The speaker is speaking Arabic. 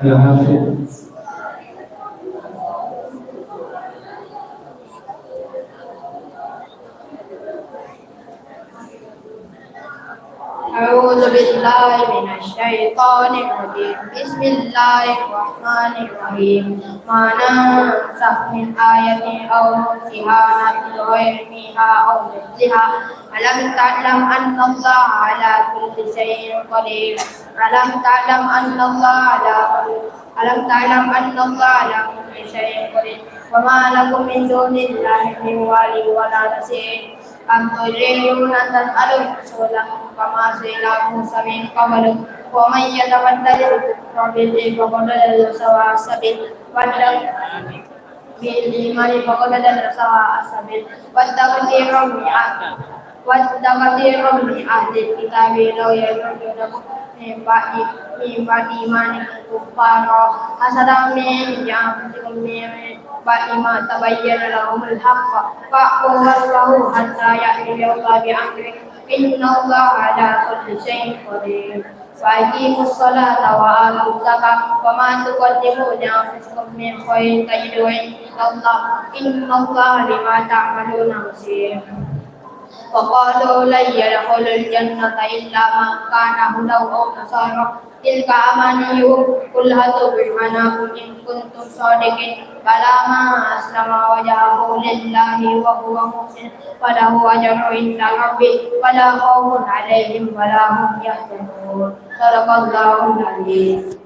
الحافظ أعوذ بالله من الشيطان الرجيم بسم الله الرحمن الرحيم ما ننسخ من آية أو ننسها نأتي بغير فيها أو مثلها ألم تعلم أن الله على كل شيء قدير ألم تعلم أن الله على كل شيء قدير وما لكم من دون الله من ولي ولا نصير أم تريدون أن تسألوا رسولكم كما سئل موسى من قبل ومن يتبدل الكفر بالإيمان فقد ضل سواء السبيل بالإيمان فقد ضل سواء السبيل ود كثير من أهل الكتاب لو يردونكم من بعد إيمانكم كفارا حسدا من عند أنفسكم من بعد ما تبين لهم الحق فاعفوا واصفحوا حتى يأتي الله بأمره إن الله على كل شيء قدير وأقيموا الصلاة وآتوا الزكاة وما تقدموا لأنفسكم من خير تجدوه عند الله إن الله بما تعملون بصير وقالوا لن يدخل الجنة إلا من كان هدى أو نصارى تلك أمانيهم قل هاتوا برهانكم إن كنتم صادقين بلى من أسلم وجهه لله وهو محسن فله أجر عند ربه ولا خوف عليهم ولا هم يحزنون صدق الله العظيم